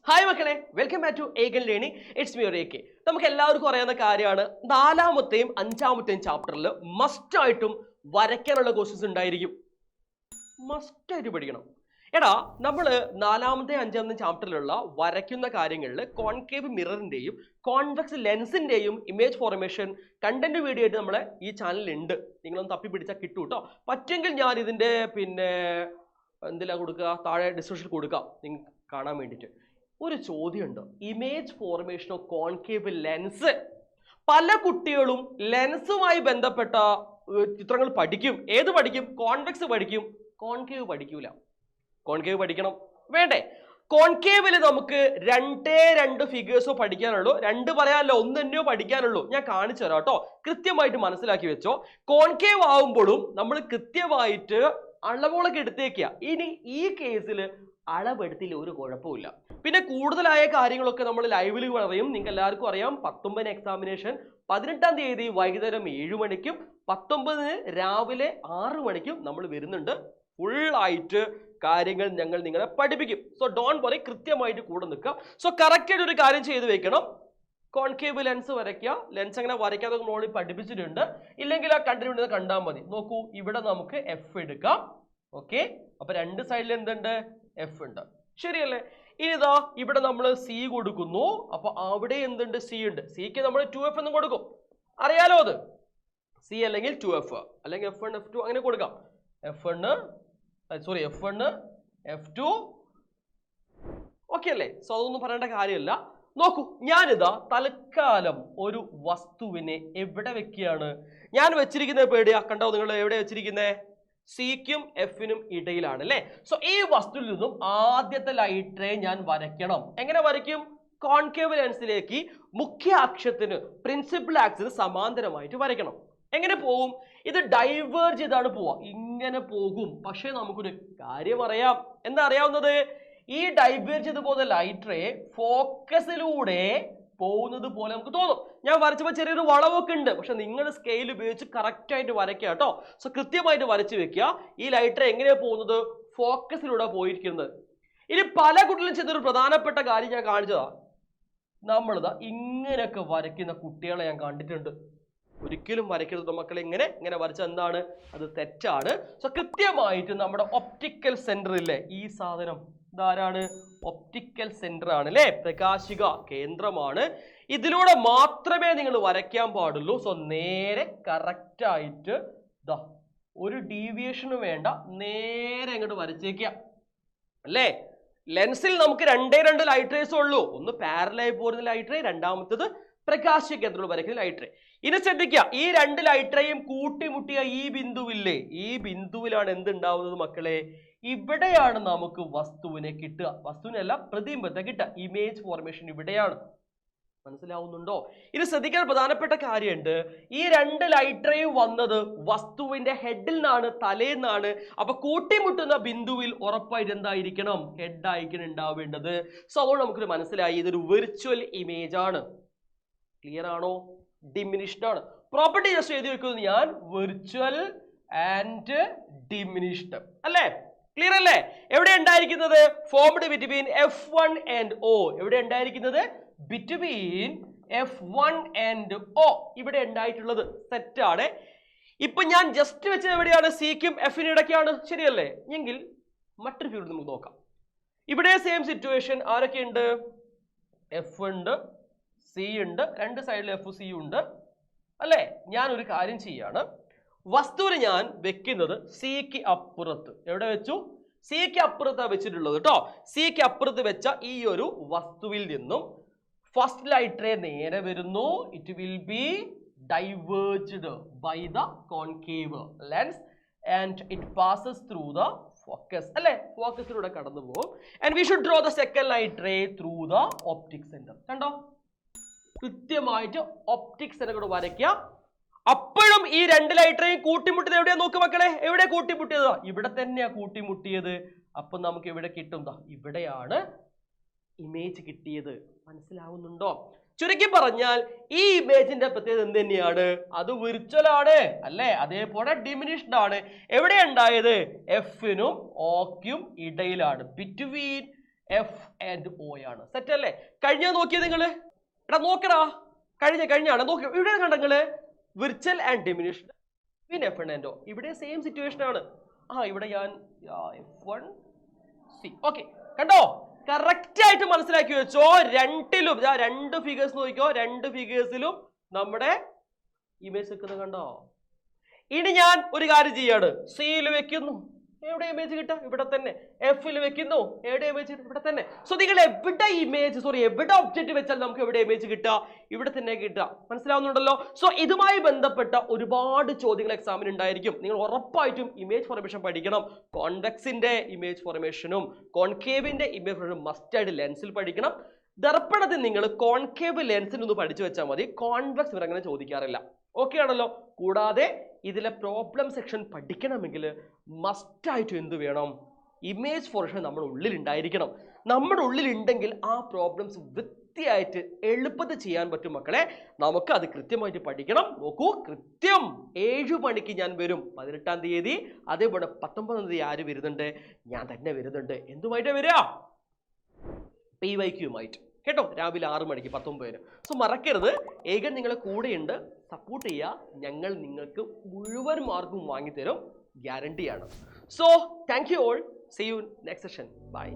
Hi മക്കളെ, welcome back to Ekan learning. It's me ഒരേക്കെ. നമുക്ക് എല്ലാവർക്കും അറിയാവുന്ന കാര്യമാണ്, നാലാമത്തെയും അഞ്ചാമത്തെയും ചാപ്റ്ററിൽ മസ്റ്റായിട്ടും വരയ്ക്കാനുള്ള ക്വസ്റ്റ്യൻസ് ഉണ്ടായിരിക്കും. മസ്റ്റായിട്ട് പഠിക്കണം. എടാ, നമ്മൾ നാലാമത്തെയും അഞ്ചാമത്തെയും ചാപ്റ്ററിലുള്ള വരയ്ക്കുന്ന കാര്യങ്ങളിൽ കോൺകേവ് മിററിന്റെയും കോൺവെക്സ് ലെൻസിന്റെയും ഇമേജ് ഫോർമേഷൻ കണ്ടന്റ് വീഡിയോ ആയിട്ട് നമ്മളെ ഈ ചാനലിൽ ഉണ്ട്. നിങ്ങളൊന്ന് തപ്പി പിടിച്ചാൽ കിട്ടും കേട്ടോ. പറ്റുമെങ്കിൽ ഞാൻ ഇതിന്റെ എന്തിലാ കൊടുക്കുക, താഴെ ഡിസ്ക്രിപ്ഷനിൽ കൊടുക്കാം നിങ്ങൾക്ക് കാണാൻ വേണ്ടിയിട്ട്. ഒരു ചോദ്യമുണ്ട്, image formation of concave lens. പല കുട്ടികളും ലെൻസുമായി ബന്ധപ്പെട്ട ചിത്രങ്ങൾ പഠിക്കും. ഏത് പഠിക്കും? കോൺവെക്സ് പഠിക്കും, കോൺകേവ് പഠിക്കൂല. കോൺകേവ് പഠിക്കണം വേണ്ടേ? കോൺകേവില് നമുക്ക് രണ്ട് ഫിഗേഴ്സോ പഠിക്കാനുള്ളൂ. രണ്ട് പറയാനല്ലോ, ഒന്ന് തന്നെയോ പഠിക്കാനുള്ളൂ. ഞാൻ കാണിച്ചു തരാം കേട്ടോ, കൃത്യമായിട്ട് മനസ്സിലാക്കി വെച്ചോ. കോൺകേവ് ആവുമ്പോഴും നമ്മൾ കൃത്യമായിട്ട് അളവുകളൊക്കെ എടുത്തേക്കുക. ഇനി ഈ കേസിൽ അളവെടുത്തിൽ ഒരു കുഴപ്പമില്ല. പിന്നെ കൂടുതലായ കാര്യങ്ങളൊക്കെ നമ്മൾ ലൈവിൽ പറയും. നിങ്ങൾക്ക് എല്ലാവർക്കും അറിയാം, 19 എക്സാമിനേഷൻ 18-ാം തീയതി വൈകുന്നേരം 7 മണിക്കും 19-ന് രാവിലെ 6 മണിക്കും നമ്മൾ വരുന്നുണ്ട്. ഫുള്ളായിട്ട് കാര്യങ്ങൾ ഞങ്ങൾ നിങ്ങളെ പഠിപ്പിക്കും. സോ ഡോണ്ട് വറി, കൃത്യമായിട്ട് കൂടെ നിൽക്കുക. സോ കറക്റ്റ് ആയിട്ട് ഒരു കാര്യം ചെയ്ത് വെക്കണം. കോൺകേവ് ലെൻസ് വരയ്ക്കുക. ലെൻസ് അങ്ങനെ വരയ്ക്കാതെ നമ്മൾ പഠിപ്പിച്ചിട്ടുണ്ട്. ഇല്ലെങ്കിൽ ആ കണ്ടിന്യൂ കണ്ടാൽ മതി. നോക്കൂ, ഇവിടെ നമുക്ക് എഫ് എടുക്കാം. ഓക്കെ, അപ്പൊ രണ്ട് സൈഡിൽ എന്തുണ്ട്? എഫ് ഉണ്ട്, ശരിയല്ലേ? ഇനി ഇതാ ഇവിടെ നമ്മൾ സി കൊടുക്കുന്നു. അപ്പൊ അവിടെ എന്തുണ്ട്? സി ഉണ്ട്. സിക്ക് നമ്മൾ 2F എന്ന് കൊടുക്കും, അറിയാലോ അത്. സി അല്ലെങ്കിൽ 2F അല്ലെങ്കിൽ F1 F2 അങ്ങനെ കൊടുക്കാം. F1 F2 ഓക്കെ അല്ലേ? സോ അതൊന്നും പറയേണ്ട കാര്യമില്ല. നോക്കൂ, ഞാനിതാ തൽക്കാലം ഒരു വസ്തുവിനെ എവിടെ വെക്കുകയാണ്? ഞാൻ വെച്ചിരിക്കുന്നത് ഇപ്പൊ എവിടെയാ? കണ്ടോ നിങ്ങൾ? എവിടെ വെച്ചിരിക്കുന്നത്? സിക്കും എഫിനും ഇടയിലാണ് അല്ലേ? സോ ഈ വസ്തുവിൽ നിന്നും ആദ്യത്തെ ലൈറ്റ് റേ ഞാൻ വരയ്ക്കണം. എങ്ങനെ വരയ്ക്കും? കോൺകേവ് ലെൻസിലേക്ക് മുഖ്യ അക്ഷത്തിന്, പ്രിൻസിപ്പൽ ആക്സിന് സമാന്തരമായിട്ട് വരയ്ക്കണം. എങ്ങനെ പോകും? ഇത് ഡൈവേർജ് ചെയ്താണ് പോവാ, ഇങ്ങനെ പോകും. പക്ഷെ നമുക്കൊരു കാര്യം അറിയാം. എന്താ അറിയാവുന്നത്? ഈ ഡൈവേർജ് ചെയ്ത് പോകുന്ന ലൈറ്റ് റേ ഫോക്കസിലൂടെ പോകുന്നത് പോലെ നമുക്ക് തോന്നും. ഞാൻ വരച്ചപ്പോൾ ചെറിയൊരു വളവൊക്കെ ഉണ്ട്, പക്ഷെ നിങ്ങൾ സ്കെയിൽ ഉപയോഗിച്ച് കറക്റ്റ് ആയിട്ട് വരയ്ക്കുക കേട്ടോ. സോ കൃത്യമായിട്ട് വരച്ച് വെക്കുക. ഈ ലൈറ്റ് റേ എങ്ങനെയാണ് പോകുന്നത്? ഫോക്കസിലൂടെ പോയിരിക്കുന്നത്. ഇനി പല കുട്ടികളും ചെയ്തൊരു പ്രധാനപ്പെട്ട കാര്യം ഞാൻ കാണിച്ചതാ. നമ്മളിതാ ഇങ്ങനെയൊക്കെ വരയ്ക്കുന്ന കുട്ടികളെ ഞാൻ കണ്ടിട്ടുണ്ട്. ഒരിക്കലും വരയ്ക്കരുത് മക്കളെ. ഇങ്ങനെ വരച്ച എന്താണ്? അത് തെറ്റാണ്. സോ കൃത്യമായിട്ട് നമ്മുടെ ഒപ്റ്റിക്കൽ സെന്റർ ഇല്ലേ, ഈ സാധനം ഇതാരാണ്? ഒപ്റ്റിക്കൽ സെന്റർ ആണ് അല്ലേ? പ്രകാശിക കേന്ദ്രമാണ്. ഇതിലൂടെ മാത്രമേ നിങ്ങൾ വരയ്ക്കാൻ പാടുള്ളൂ. സോ നേരെ കറക്റ്റ് ആയിട്ട് ഇതാ, ഒരു ഡീവിയേഷനും വേണ്ട, നേരെ അങ്ങോട്ട് വരച്ചേക്കുക അല്ലേ? ലെൻസിൽ നമുക്ക് രണ്ട് ലൈറ്റ് റേസ് ഉള്ളൂ. ഒന്ന് പാരലായി പോകുന്ന ലൈറ്റ് റേ, രണ്ടാമത്തത് പ്രകാശിക കേന്ദ്രത്തിൽ വരയ്ക്കുന്ന ലൈറ്റ് റേ. ഇനി ശ്രദ്ധിക്കുക, ഈ രണ്ട് ലൈറ്റ് റേയും കൂട്ടിമുട്ടിയ ഈ ബിന്ദുവില്ലേ, ഈ ബിന്ദുവിലാണ് എന്തുണ്ടാവുന്നത് മക്കളെ? ഇവിടെയാണ് നമുക്ക് വസ്തുവിനെ കിട്ടുക. വസ്തുവിനല്ല, പ്രതിബിംബത്തെ കിട്ടുക. ഇമേജ് ഫോർമേഷൻ ഇവിടെയാണ്. മനസ്സിലാവുന്നുണ്ടോ? ഇത് ശ്രദ്ധിക്കാൻ പ്രധാനപ്പെട്ട കാര്യമുണ്ട്. ഈ രണ്ട് ലൈറ്റ് റേയും വന്നത് വസ്തുവിന്റെ ഹെഡിൽ നിന്നാണ്, തലേന്നാണ്. അപ്പൊ കൂട്ടിമുട്ടുന്ന ബിന്ദുവിൽ ഉറപ്പായിട്ട് എന്തായിരിക്കണം? ഹെഡ് ആയിരിക്കണം ഉണ്ടാവേണ്ടത്. സോ അതുകൊണ്ട് നമുക്കൊരു മനസ്സിലായി, ഇതൊരു വിർച്വൽ ഇമേജ് ആണ്. ക്ലിയർ ആണോ? ഡിമിനിഷ്ഡ് ആണ്. പ്രോപ്പർട്ടി ജസ്റ്റ് എഴുതി വെക്കുന്നത് ഞാൻ, വിർച്വൽ ആൻഡ് ഡിമിനിഷ്ഡ് അല്ലേ? ക്ലിയർ അല്ലേ? എവിടെ ഉണ്ടായിരിക്കുന്നത്? Formed between F1 and O. എവിടെ ഉണ്ടായിരിക്കുന്നത്? Between F1 and O. ഇവിടെ ഉണ്ടായിട്ടുള്ളത് സെറ്റാണ്. ഇപ്പൊ ഞാൻ ജസ്റ്റ് വെച്ചത് എവിടെയാണ്? സിക്കും എഫിനും ഇടയ്ക്കാണ്, ശരിയല്ലേ? എങ്കിൽ മറ്റൊരു ഫീൽഡ് നമുക്ക് നോക്കാം. ഇവിടെ സെയിം സിറ്റുവേഷൻ. ആരൊക്കെ ഉണ്ട്? എഫ് ഉണ്ട്, സി ഉണ്ട്, രണ്ട് സൈഡിൽ എഫ് സി ഉണ്ട് അല്ലേ? ഞാൻ ഒരു കാര്യം ചെയ്യാണ്, വസ്തുവിനെ ഞാൻ വെക്കുന്നത് സിക്ക് അപ്പുറത്ത്. എവിടെ വെച്ചു? സിക്ക് അപ്പുറത്താണ് വെച്ചിട്ടുള്ളത് കേട്ടോ. സിക്ക് അപ്പുറത്ത് വെച്ച ഈ ഒരു വസ്തുവിൽ നിന്നും ഫസ്റ്റ് ലൈറ്റ് റേ നേരെ വരുന്നു. It will be diverged by the concave lens and it passes through the focus അല്ലേ? ഫോക്കസിലൂടെ കടന്നു പോകും. And we should draw the second light ray through the optic centre. കണ്ടോ? കൃത്യമായിട്ട് ഒപ്റ്റിക് സെന്റർ കൂടെ വരയ്ക്കുക. അപ്പോഴും ഈ രണ്ട് ലൈറ്റ് റേയും കൂട്ടിമുട്ടിയത് എവിടെയാ? നോക്ക് മക്കളെ, എവിടെ കൂട്ടിമുട്ടിയത്? ഇവിടെ തന്നെയാ കൂട്ടിമുട്ടിയത്. അപ്പൊ നമുക്ക് എവിടെ കിട്ടും? ഇവിടെയാണ് ഇമേജ് കിട്ടിയത്. മനസ്സിലാവുന്നുണ്ടോ? ചുരുക്കി പറഞ്ഞാൽ ഈ ഇമേജിന്റെ പ്രത്യേകത എന്ത് തന്നെയാണ്? അത് വിർച്വൽ ആണ് അല്ലേ? അതേപോലെ ഡിമിനിഷ്ഡ് ആണ്. എവിടെ ഉണ്ടായത്? എഫിനും ഓക്കും ഇടയിലാണ്. ബിറ്റ്വീൻ എഫ് ആൻഡ് ഒ ആണ്. സെറ്റ് അല്ലേ? കഴിഞ്ഞാ നോക്കിയത് നിങ്ങള്? എടാ നോക്കടാ, കഴിഞ്ഞാണ് നോക്കി. ഇവിടെ കണ്ട നിങ്ങള് വിർച്വൽ ആൻഡ് ഡിമിനിഷ്ഡ് പിന്നെ എഫ് ആൻഡ് ഒ. ഇവിടെ സെയിം സിറ്റുവേഷൻ ആണ്. ഇവിടെ ഞാൻ F1 C. ഓക്കെ, കണ്ടോ? കറക്റ്റ് ആയിട്ട് മനസ്സിലാക്കി വെച്ചോ. രണ്ടിലും രണ്ട് ഫിഗേഴ്സ് നോക്കിക്കോ, രണ്ട് ഫിഗേഴ്സിലും നമ്മുടെ ഇമേജ് വെക്കുന്നത് കണ്ടോ? ഇനി ഞാൻ ഒരു കാര്യം ചെയ്യാണ്, സിയിൽ വെക്കുന്നു, എവിടെ ഇമേജ് കിട്ടുക? ഇവിടെ തന്നെ. എഫിൽ വെക്കുന്നു, എവിടെ ഇമേജ് കിട്ടുക? ഇവിടെ തന്നെ. സോ നിങ്ങൾ എവിടെ ഇമേജ് എവിടെ ഒബ്ജക്റ്റ് വെച്ചാൽ നമുക്ക് എവിടെ ഇമേജ് കിട്ടുക? ഇവിടെ തന്നെ കിട്ടുക. മനസ്സിലാവുന്നുണ്ടല്ലോ? സോ ഇതുമായി ബന്ധപ്പെട്ട ഒരുപാട് ചോദ്യങ്ങൾ എക്സാമിന് ഉണ്ടായിരിക്കും. നിങ്ങൾ ഉറപ്പായിട്ടും ഇമേജ് ഫോർമേഷൻ പഠിക്കണം. കോൺവെക്സിന്റെ ഇമേജ് ഫോർമേഷനും കോൺകേവിന്റെ ഇമേജ് ഫോർമേഷനും മസ്റ്റ് ആയിട്ട് ലെൻസിൽ പഠിക്കണം. ദർപ്പണത്തിൽ നിങ്ങൾ കോൺകേവ് ലെൻസിൽ ഒന്ന് പഠിച്ചു വെച്ചാൽ മതി. കോൺവെക്സ് ഇവർ അങ്ങനെ ചോദിക്കാറില്ല. ഓക്കെ ആണല്ലോ? കൂടാതെ ഇതിലെ പ്രോബ്ലം സെക്ഷൻ പഠിക്കണമെങ്കിൽ മസ്റ്റായിട്ടും എന്ത് വേണം? ഇമേജ് ഫോർമേഷൻ നമ്മുടെ ഉള്ളിൽ ഉണ്ടായിരിക്കണം. നമ്മുടെ ഉള്ളിൽ ഉണ്ടെങ്കിൽ ആ പ്രോബ്ലംസ് വൃത്തിയായിട്ട് എളുപ്പത്തിൽ ചെയ്യാൻ പറ്റും മക്കളെ. നമുക്ക് അത് കൃത്യമായിട്ട് പഠിക്കണം. നോക്കൂ, കൃത്യം 7 മണിക്ക് ഞാൻ വരും 18-ാം തീയതി. അതേപോലെ 19-ാം തീയതി ആര് വരുന്നുണ്ട്? ഞാൻ തന്നെ വരുന്നുണ്ട്. എന്തുമായിട്ടാണ് വരിക? PYQമായിട്ട് കേട്ടോ. രാവിലെ 6 മണിക്ക് 19-ന്. സോ മറക്കരുത്, ഏകൻ നിങ്ങളെ കൂടെയുണ്ട്, സപ്പോർട്ട് ചെയ്യുക. ഞങ്ങൾ നിങ്ങൾക്ക് മുഴുവൻ മാർക്കും വാങ്ങിത്തരും, ഗ്യാരണ്ടിയാണ്. So thank you all. See you next session. By.